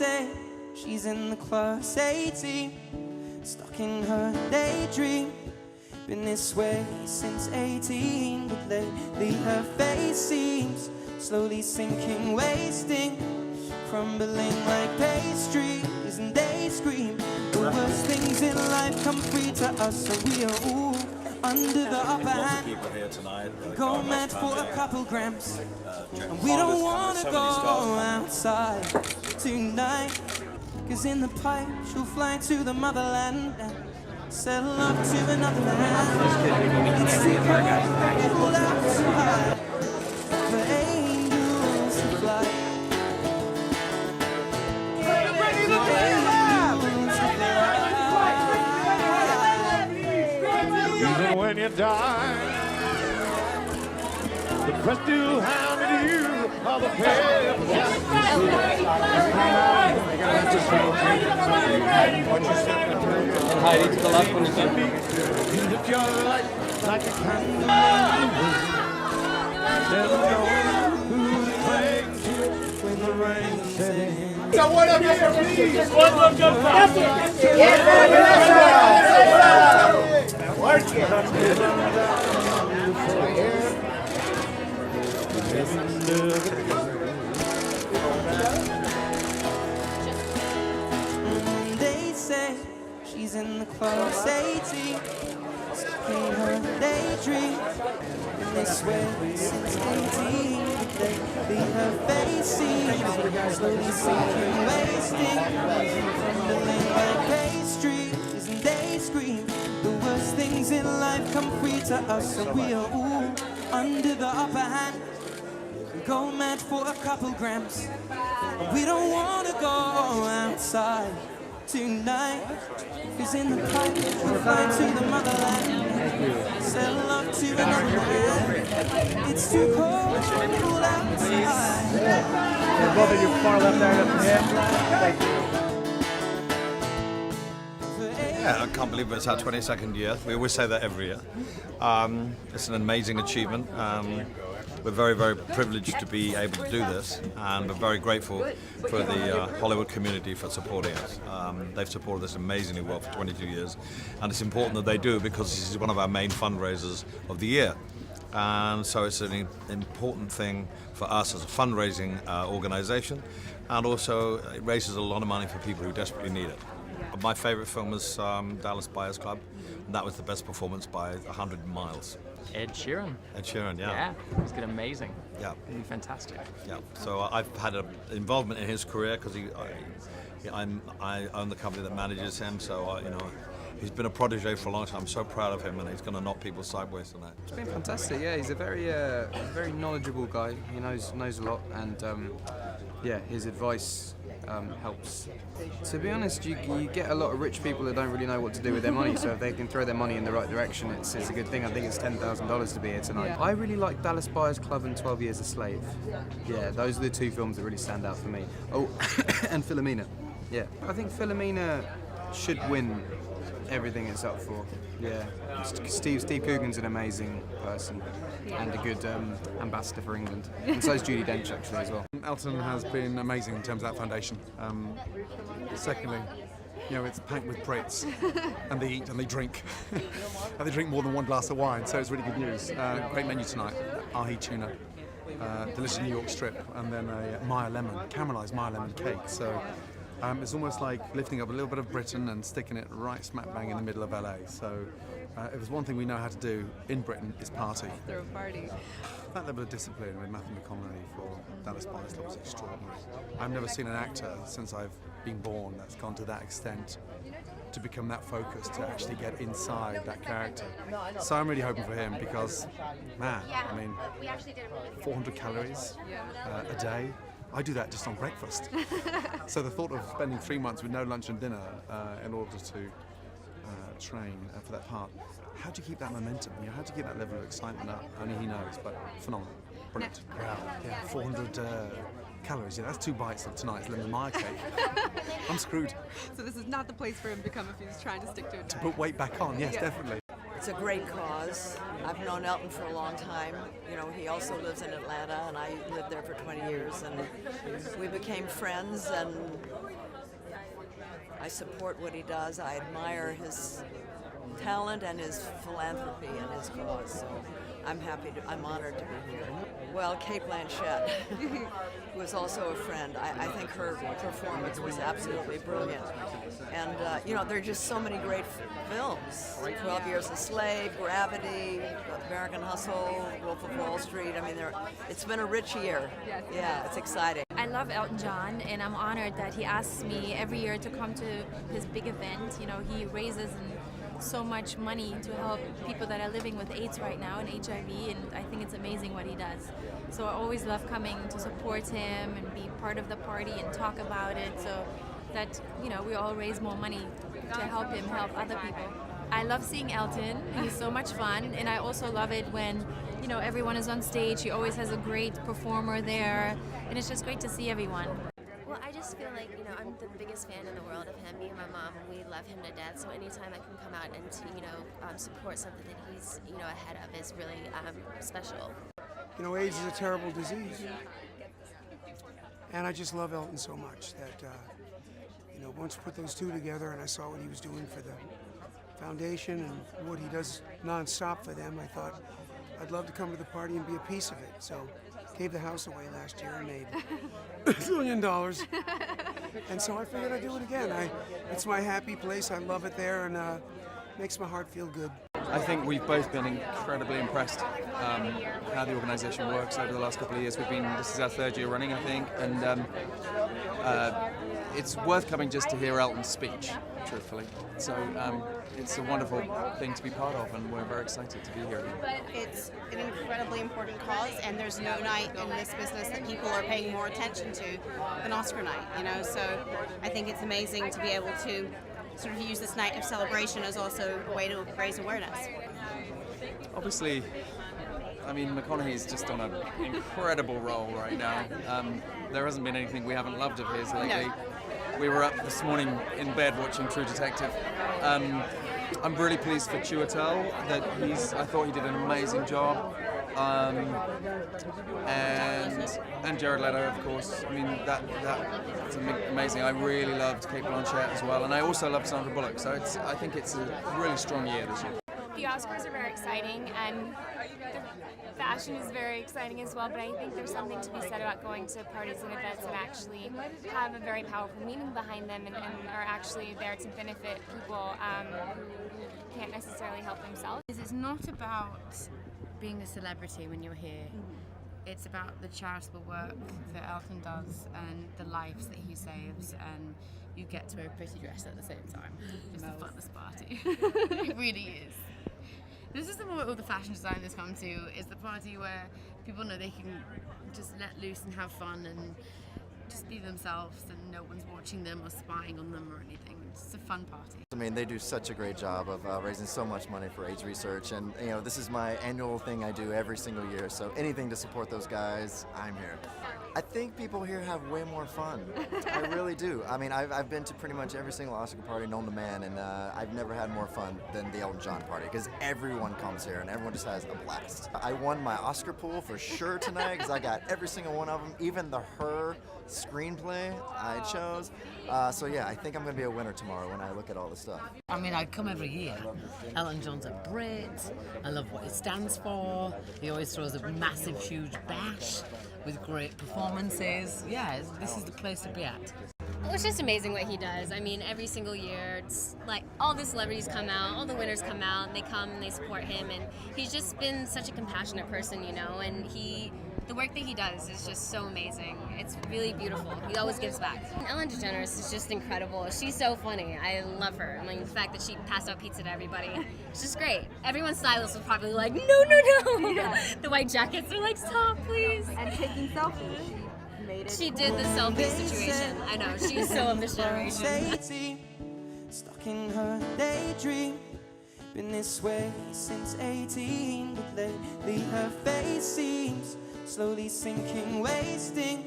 say she's in the class 18, stuck in her daydream. Been this way since 18, but lately her face seems slowly sinking, wasting, crumbling like pastries, and they scream the worst things in life come free to us, so we are all under the upper hand. Go mad for a couple grams, and we don't wanna go outside tonight, 'cause in the pipe she'll fly to the motherland and settle up to another land. It's too cold outside for angels to fly. Even when you die, the first to hound you are the pale. Heidi to the left when you can. Lift your light like a candle. Never know who's playing when the rain sets in. So what up here, please? One more jump shot. Work it. They say she's in the class 18, stuck in her daydream. Been this way since 18, but lately her face seems slowly sinking, wasting, crumbling like pastries, and they scream the worst things in life come free to us, and we are all under the upper hand. Go mad for a couple grams, we don't wanna go outside tonight, 'cause in the pipe we'll fly to the motherland, settle up to another land. It's too cold outside. Brother, you're far left there. Yeah, I can't believe it's our 22nd year. We always say that every year. It's an amazing achievement. We're very, very privileged to be able to do this, and we're very grateful for the Hollywood community for supporting us. They've supported us amazingly well for 22 years, and it's important that they do because this is one of our main fundraisers of the year. And so it's an important thing for us as a fundraising organisation, and also it raises a lot of money for people who desperately need it. My favourite film was Dallas Buyers Club, and that was the best performance by 100 miles. Ed Sheeran. Ed Sheeran, yeah. Yeah, he's good, amazing. Yeah. He's fantastic. Yeah. So I've had an involvement in his career because I own the company that manages him. So he's been a protege for a long time. I'm so proud of him, and he's going to knock people sideways tonight. It's been fantastic. Yeah, he's a very knowledgeable guy. He knows a lot, and yeah, his advice helps. To be honest, you get a lot of rich people that don't really know what to do with their money, so if they can throw their money in the right direction, it's a good thing. I think it's $10,000 to be here tonight. I really like Dallas Buyers Club and 12 Years a Slave. Yeah, those are the two films that really stand out for me. Oh, and Philomena. Yeah, I think Philomena should win everything it's up for. Yeah, Steve Coogan's an amazing person and a good ambassador for England, and so is Judi Dench actually as well. Elton has been amazing in terms of that foundation. Secondly, it's packed with Brits, and they eat and they drink, and they drink more than one glass of wine. So it's really good news. Great menu tonight: ahi tuna, delicious New York strip, and then a caramelised Meyer lemon cake. So. It's almost like lifting up a little bit of Britain and sticking it right smack bang in the middle of LA. So if there's one thing we know how to do in Britain, is party. Throw a party. That level of discipline with Matthew McConaughey for Dallas Buyers Club was extraordinary. I've never seen an actor since I've been born that's gone to that extent to become that focused, to actually get inside that character. So I'm really hoping for him because, man, 400 calories a day. I do that just on breakfast. So the thought of spending 3 months with no lunch and dinner in order to train for that part, how do you keep that momentum? How do you keep that level of excitement up? Only he knows, but phenomenal. Brilliant. Wow. Yeah, 400 calories. Yeah, that's 2 bites of tonight's lemon Meyer cake. I'm screwed. So this is not the place for him to come if he's trying to stick to it. To put weight back on, yes, definitely. It's a great cause. I've known Elton for a long time. You know, he also lives in Atlanta, and I lived there for 20 years, and we became friends, and I support what he does. I admire his talent and his philanthropy and his cause. So I'm honored to be here. Well, Kate Blanchett, who is also a friend, I think her performance was absolutely brilliant. And, you know, there are just so many great films. 12 Years a Slave, Gravity, American Hustle, Wolf of Wall Street. I mean, it's been a rich year. Yeah, it's exciting. I love Elton John, and I'm honored that he asks me every year to come to his big event. You know, he raises so much money to help people that are living with AIDS right now and HIV, and I think it's amazing what he does. So I always love coming to support him and be part of the party and talk about it, so that, you know, we all raise more money to help him help other people. I love seeing Elton. He's so much fun, and I also love it when, you know, everyone is on stage. He always has a great performer there, and it's just great to see everyone. Well, I just feel like, you know, I'm the biggest fan in the world of him. Me and my mom, we love him to death. So anytime I can come out and to, you know, support something that he's, you know, ahead of is really special. You know, AIDS is a terrible disease. And I just love Elton so much that, you know, once you put those two together and I saw what he was doing for the foundation and what he does nonstop for them, I thought I'd love to come to the party and be a piece of it. So gave the house away last year and made $1 million. And so I figured I'd do it again. It's my happy place. I love it there, and makes my heart feel good. I think we've both been incredibly impressed how the organisation works over the last couple of years. This is our third year running, I think, and it's worth coming just to hear Elton's speech, truthfully. So it's a wonderful thing to be part of, and we're very excited to be here. It's an incredibly important cause, and there's no night in this business that people are paying more attention to than Oscar night, you know, so I think it's amazing to be able to sort of use this night of celebration as also a way to raise awareness. Obviously, I mean, McConaughey is just on an incredible roll right now. There hasn't been anything we haven't loved of his lately. No. We were up this morning in bed watching True Detective. I'm really pleased for Chiwetel that I thought he did an amazing job. And Jared Leto, of course. I mean, that's amazing. I really loved Kate Blanchett as well, and I also loved Sandra Bullock. So I think it's a really strong year this year. The Oscars are very exciting, and the fashion is very exciting as well, but I think there's something to be said about going to parties and events that actually have a very powerful meaning behind them and are actually there to benefit people who can't necessarily help themselves. It's not about being a celebrity when you're here. It's about the charitable work that Elton does and the lives that he saves, and you get to wear a pretty dress at the same time. It's the funnest party. It really is. This is the moment all the fashion designers come to, is the party where people know they can just let loose and have fun and just be themselves, and no one's watching them or spying on them or anything. It's a fun party. I mean, they do such a great job of raising so much money for AIDS research, and you know, this is my annual thing I do every single year, so anything to support those guys, I'm here. I think people here have way more fun. I really do. I mean, I've been to pretty much every single Oscar party known to man, and I've never had more fun than the Elton John party, because everyone comes here and everyone just has a blast. I won my Oscar pool for sure tonight, because I got every single one of them, even the Her screenplay I chose. So yeah, I think I'm going to be a winner tomorrow when I look at all the stuff. I mean, I come every year. Elton John's a Brit. I love what he stands for. He always throws a massive, huge bash with great performances. Yeah, this is the place to be at. Well, it's just amazing what he does. I mean, every single year, it's like all the celebrities come out, all the winners come out, and they come and they support him, and he's just been such a compassionate person, you know, and the work that he does is just so amazing. It's really beautiful. He always gives back. And Ellen DeGeneres is just incredible. She's so funny. I love her. I mean, the fact that she passed out pizza to everybody, it's just great. Everyone's stylist was probably like, no, no, no. Yeah. The white jackets are like, stop, please. And taking selfies. She did the selfie situation. I know, she's so of this generation. Stuck in her daydream. Been this way since 18, but lately her face seems slowly sinking, wasting